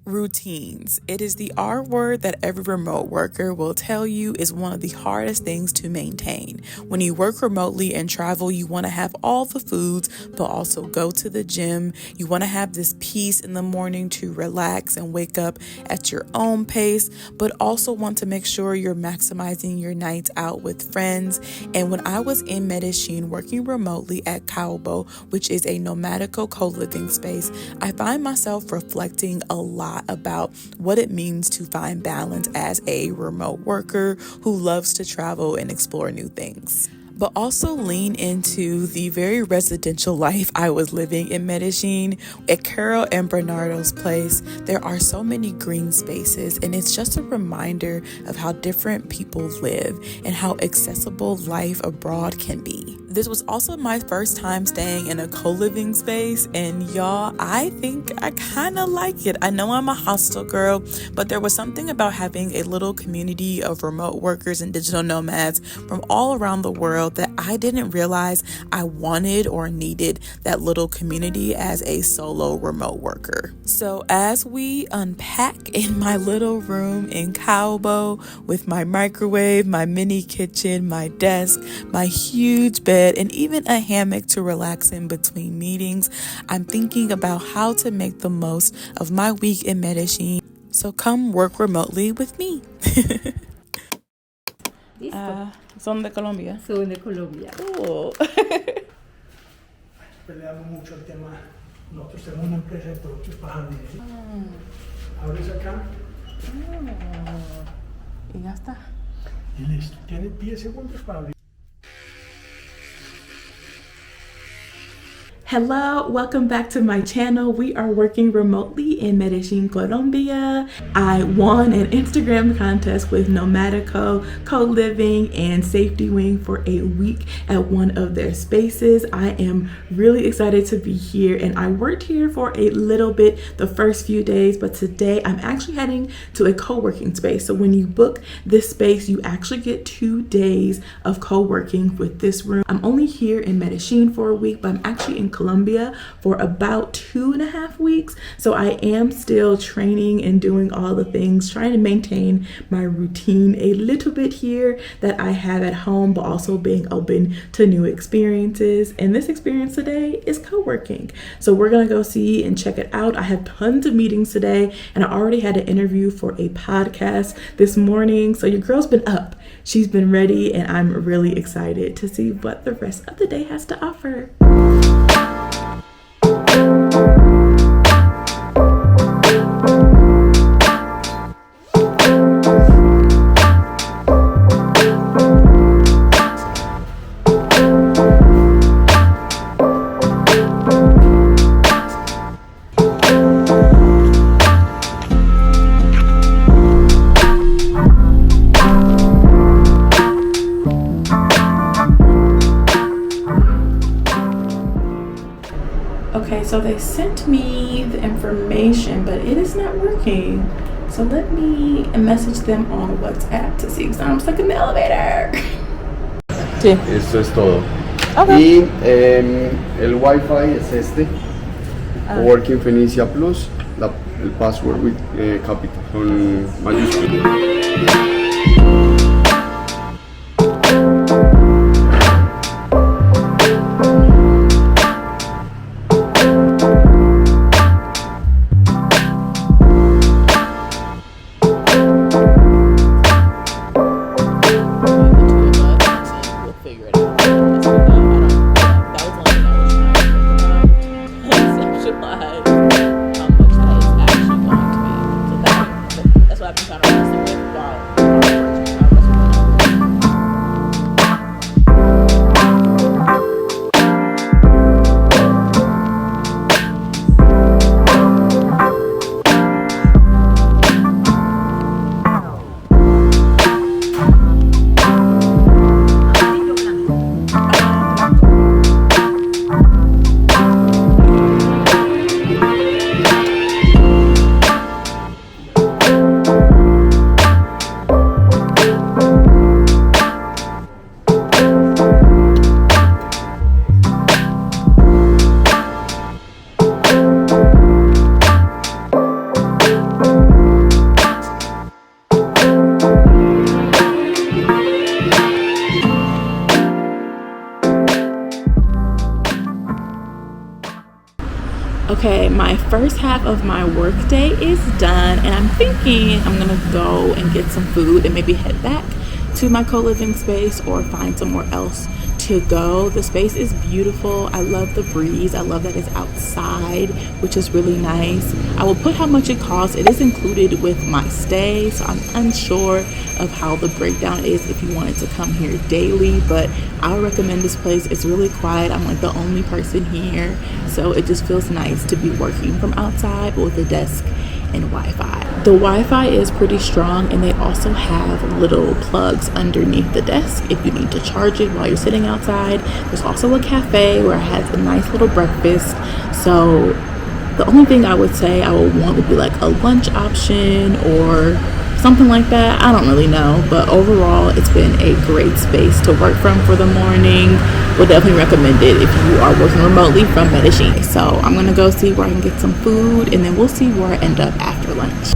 Routines. It is the R word that every remote worker will tell you is one of the hardest things to maintain. When you work remotely and travel, you want to have all the foods, but also go to the gym. You want to have this peace in the morning to relax and wake up at your own pace, but also want to make sure you're maximizing your nights out with friends. And when I was in Medellín working remotely at Caobo, which is a nomadical co-living space, I find myself reflecting a lot about what it means to find balance as a remote worker who loves to travel and explore new things, but also lean into the very residential life I was living in Medellín. At Carol and Bernardo's place, there are so many green spaces, and it's just a reminder of how different people live and how accessible life abroad can be. This was also my first time staying in a co-living space, and y'all, I think I kind of like it. I know I'm a hostel girl, but there was something about having a little community of remote workers and digital nomads from all around the world that I didn't realize I wanted or needed that little community as a solo remote worker. So as we unpack in my little room in Caobo with my microwave, my mini kitchen, my desk, my huge bed, and even a hammock to relax in between meetings, I'm thinking about how to make the most of my week in Medellín. So come work remotely with me. Son de Colombia. Son de Colombia. Cool. Peleamos mucho el tema. Nosotros tenemos una empresa de productos para jardines. Abres acá. Y ya está. Y listo. Tiene 10 segundos para abrir. Hello, welcome back to my channel. We are working remotely in Medellín, Colombia. I won an Instagram contest with Nomadico, Co-Living, and Safety Wing for a week at one of their spaces. I am really excited to be here, and I worked here for a little bit the first few days, but today I'm actually heading to a co-working space. So when you book this space, you actually get 2 days of co-working with this room. I'm only here in Medellín for a week, but I'm actually in Colombia for about 2.5 weeks. So I am still training and doing all the things, trying to maintain my routine a little bit here that I have at home, but also being open to new experiences. And this experience today is co-working. So we're gonna go see and check it out. I have tons of meetings today, and I already had an interview for a podcast this morning. So your girl's been up, she's been ready, and I'm really excited to see what the rest of the day has to offer. Okay, so they sent me the information, but it is not working. So let me message them on WhatsApp to see, because I'm stuck in the elevator. Sí. Eso es todo. Okay. Y el Wi-Fi es este. Coworking Fenicia Plus. El password with capital con mayúsculas. That's what I've been trying to wrestle with while Okay, my first half of my work day is done, and I'm thinking I'm gonna go and get some food and maybe head back to my co-living space or find somewhere else to go. The space is beautiful. I love the breeze. I love that it's outside, which is really nice. I will put how much it costs. It is included with my stay, so I'm unsure of how the breakdown is if you wanted to come here daily, but I would recommend this place. It's really quiet. I'm like the only person here, so it just feels nice to be working from outside but with a desk and Wi-Fi. The Wi-Fi is pretty strong, and they also have little plugs underneath the desk if you need to charge it while you're sitting outside. There's also a cafe where it has a nice little breakfast. So the only thing I would say I would want would be like a lunch option or something like that. I don't really know, but overall it's been a great space to work from for the morning. Would definitely recommend it if you are working remotely from Medellín. So I'm gonna go see where I can get some food, and then we'll see where I end up after lunch.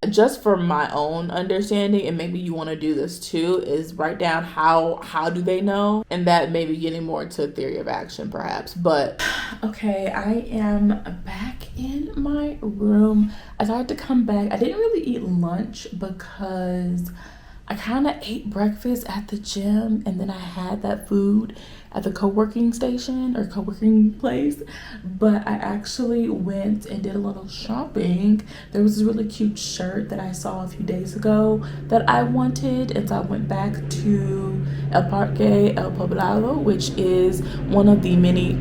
Just for my own understanding, and maybe you want to do this too, is write down how do they know, and that maybe getting more to theory of action perhaps. But okay, I am back in my room. I started to come back. I didn't really eat lunch because I kind of ate breakfast at the gym, and then I had that food at the co-working station or co-working place. But I actually went and did a little shopping. There was this really cute shirt that I saw a few days ago that I wanted, and so I went back to El Parque El Poblado, which is one of the many...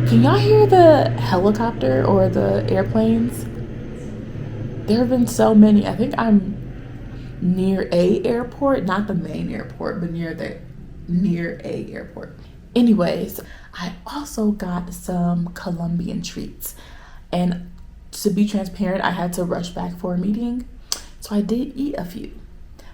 Can y'all hear the helicopter or the airplanes? There have been so many. I think I'm near a airport, not the main airport, but near a airport. Anyways, I also got some Colombian treats, and to be transparent, I had to rush back for a meeting, so I did eat a few,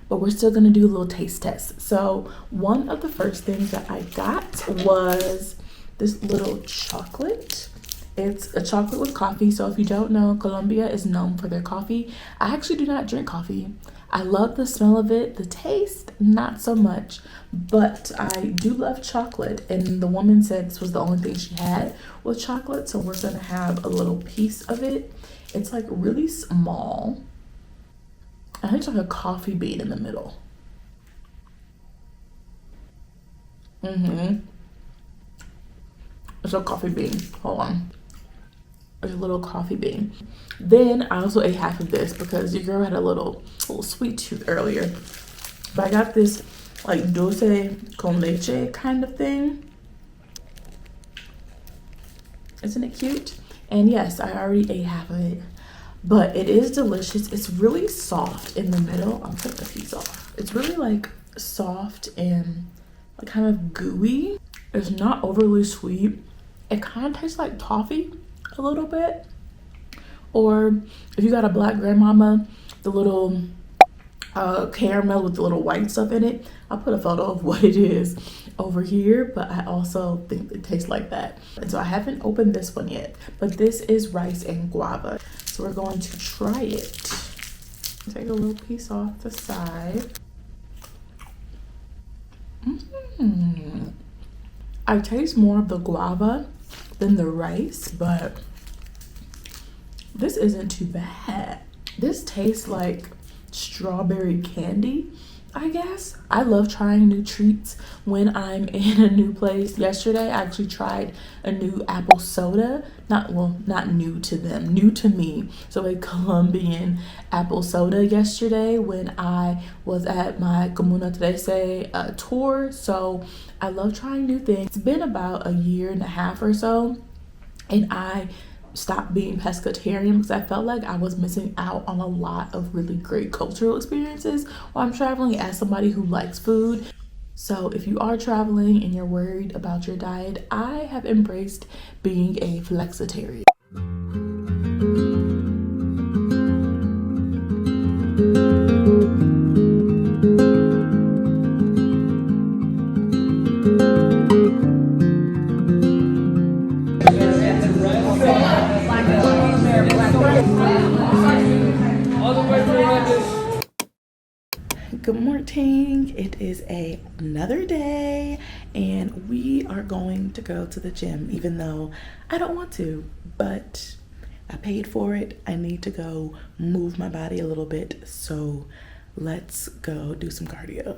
but we're still gonna do a little taste test. So one of the first things that I got was this little chocolate. It's a chocolate with coffee. So if you don't know, Colombia is known for their coffee. I actually do not drink coffee. I love the smell of it. The taste, not so much, but I do love chocolate. And the woman said this was the only thing she had with chocolate, so we're gonna have a little piece of it. It's like really small. I think it's like a coffee bean in the middle. It's a coffee bean. Hold on. There's a little coffee bean. Then I also ate half of this because your girl had a little sweet tooth earlier. But I got this like dulce con leche kind of thing. Isn't it cute? And yes, I already ate half of it, but it is delicious. It's really soft in the middle. I'll take the piece off. It's really like soft and like kind of gooey. It's not overly sweet. It kind of tastes like toffee a little bit, or if you got a black grandmama, the little caramel with the little white stuff in it. I'll put a photo of what it is over here, but I also think it tastes like that. And so I haven't opened this one yet, but this is rice and guava, so we're going to try it. Take a little piece off the side. I taste more of the guava than the rice, but this isn't too bad. This tastes like strawberry candy, I guess. I love trying new treats when I'm in a new place. Yesterday I actually tried a new apple soda. Not new to them, new to me. So a Colombian apple soda yesterday when I was at my Comuna 13 tour. So I love trying new things. It's been about a year and a half or so, and I stopped being pescatarian because I felt like I was missing out on a lot of really great cultural experiences while I'm traveling as somebody who likes food. So if you are traveling and you're worried about your diet, I have embraced being a flexitarian. Good morning. It is another day and we are going to go to the gym, even though I don't want to, but I paid for it. I need to go move my body a little bit, so let's go do some cardio.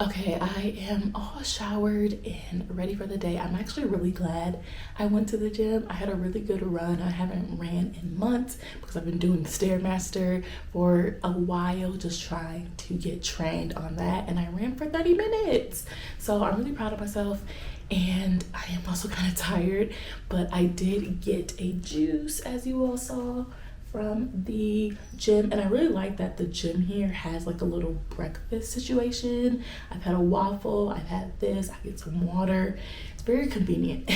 Okay, I am all showered and ready for the day. I'm actually really glad I went to the gym. I had a really good run. I haven't ran in months because I've been doing the Stairmaster for a while, just trying to get trained on that. And I ran for 30 minutes. So I'm really proud of myself. And I am also kind of tired, but I did get a juice, as you all saw, from the gym, and I really like that the gym here has like a little breakfast situation. I've had a waffle, I've had this, I get some water. It's very convenient.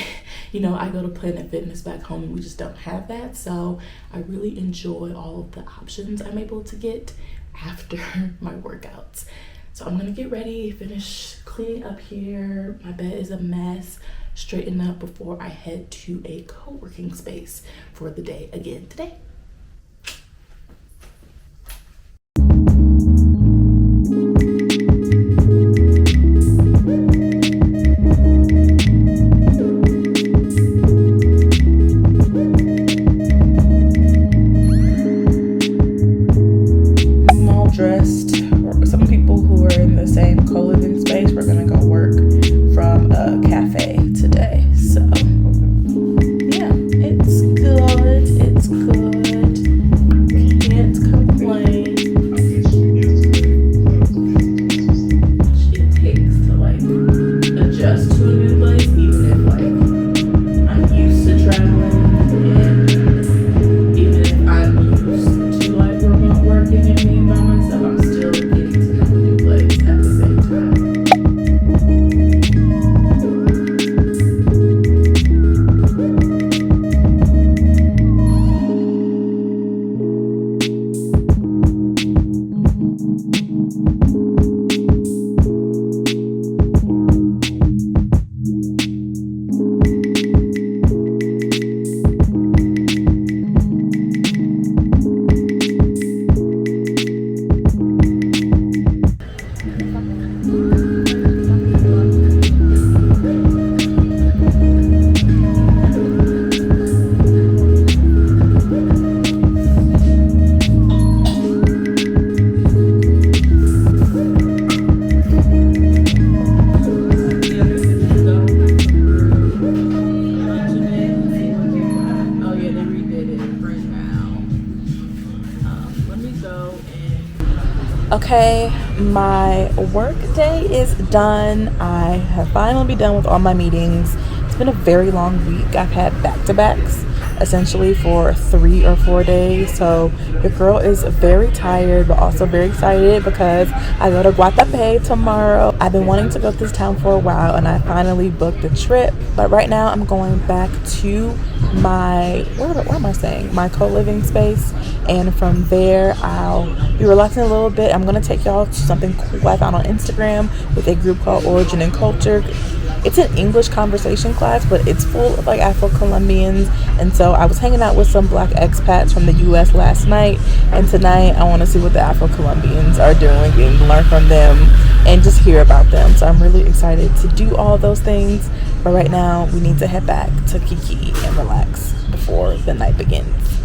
You know, I go to Planet Fitness back home and we just don't have that, so I really enjoy all of the options I'm able to get after my workouts. So I'm gonna get ready, finish cleaning up here. My bed is a mess. Straighten up before I head to a co-working space for the day again today. Dressed. Some people who are in the same co-living space, we're gonna go work from a cafe today. So yeah, it's good. It's good. Can't complain. It takes to like adjust to a new place, even if like I'm used to traveling, and even if I'm used to like remote working and being by myself, I'm still getting to know a new place at the same time. Okay, my work day is done. I have finally been done with all my meetings. It's been a very long week. I've had back-to-backs essentially for 3 or 4 days, so your girl is very tired but also very excited because I go to Guatapé tomorrow. I've been wanting to go to this town for a while and I finally booked a trip, but right now I'm going back to my my co-living space, and from there I'll be relaxing a little bit. I'm gonna take y'all to something cool I found on Instagram with a group called Origin and Culture. It's an English conversation class, but it's full of like Afro-Colombians, and so I was hanging out with some black expats from the US last night, and tonight I want to see what the Afro-Colombians are doing and learn from them and just hear about them. So I'm really excited to do all those things, but right now we need to head back to Kiki and relax before the night begins.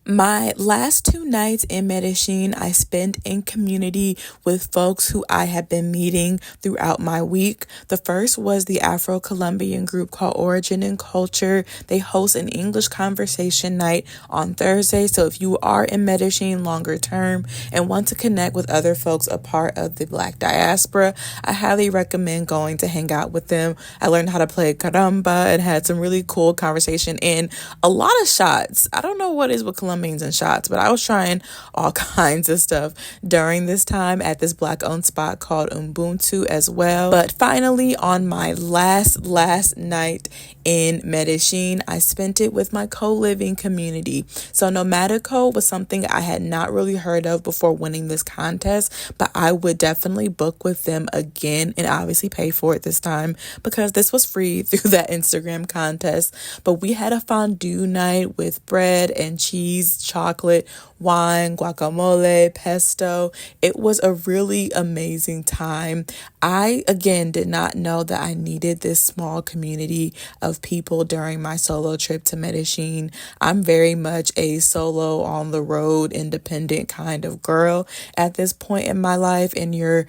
My last 2 nights in Medellín, I spent in community with folks who I have been meeting throughout my week. The first was the Afro-Colombian group called Origin and Culture. They host an English conversation night on Thursday. So if you are in Medellín longer term and want to connect with other folks a part of the Black diaspora, I highly recommend going to hang out with them. I learned how to play caramba and had some really cool conversation and a lot of shots. I don't know what is with Colombians and shots, but I was trying all kinds of stuff during this time at this Black owned spot called Ubuntu as well. But finally, on my last night in Medellín, I spent it with my co-living community. So Nomadico was something I had not really heard of before winning this contest, but I would definitely book with them again and obviously pay for it this time because this was free through that Instagram contest. But we had a fondue night with bread and cheese, chocolate, wine, guacamole, pesto. It was a really amazing time. I, again, did not know that I needed this small community of people during my solo trip to Medellín. I'm very much a solo, on the road, independent kind of girl at this point in my life, and you're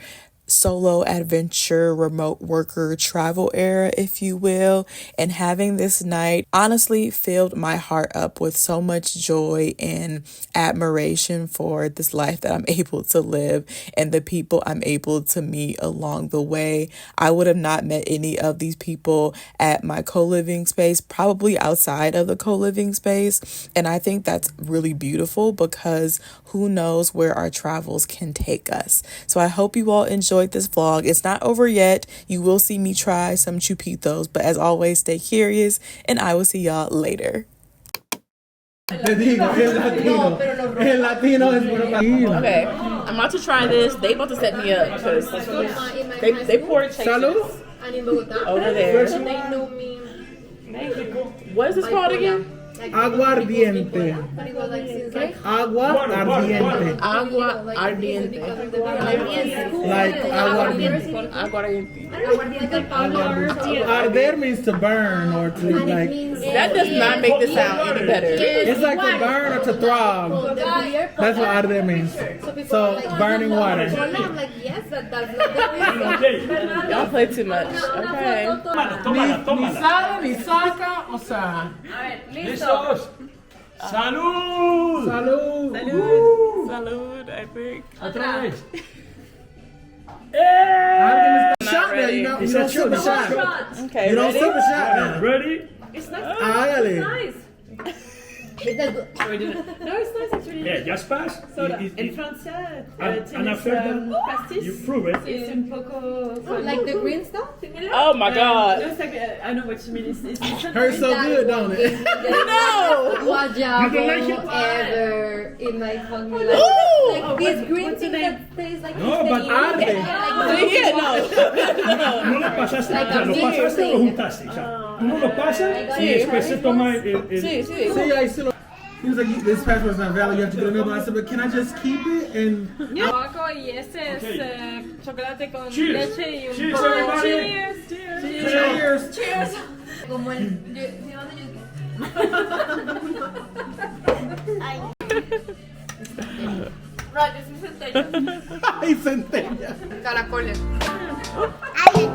solo adventure, remote worker, travel era, if you will. And having this night honestly filled my heart up with so much joy and admiration for this life that I'm able to live and the people I'm able to meet along the way. I would have not met any of these people at my co-living space, probably outside of the co-living space. And I think that's really beautiful because who knows where our travels can take us. So I hope you all enjoyed this vlog. It's not over yet. You will see me try some chupitos, but as always, stay curious and I will see y'all later. Okay, I'm about to try this. They about to set me up because they poured chasers over there. What is this called again? Aguardiente. Agua ardiente. Agua ardiente. Like aguardiente. Aguardiente. Arder means to burn or to like. That does not make this sound any better. It's like to burn or to throb. That's what arder means. So burning water. Y'all play too much. Okay. Ni sale ni saca, o sea. ¡Listos! ¡Salud! Salud. Salud, I think. Otra vez. Shot now, you don't sip the shot. Okay, You don't ready? sip the shot now. Ready? Hágale. No, it's nice actually. Yeah, just pass. En français, And after that, pastis. you prove it. It's un poco... Like the green stuff? Oh my god. No, it's like, I know what you mean. It's Hurts so good, don't it? No! Guajabo ever in my family. Like this green thing that tastes like No, but arde. Yeah, no. No lo pasaste, o sea, lo pasaste o lo juntaste. O sea, tú no lo pasas y después se toma el... Sí, sí. See, I still. He was like, this passport's not valid, you have to get another one. I said, but can I just keep it? And Tabaco y este es chocolate con Cheers. leche y un Cheers, poco. everybody. Cheers. cheers. Como el. Right, this is centella. Ay, centella. Caracoles. Ay,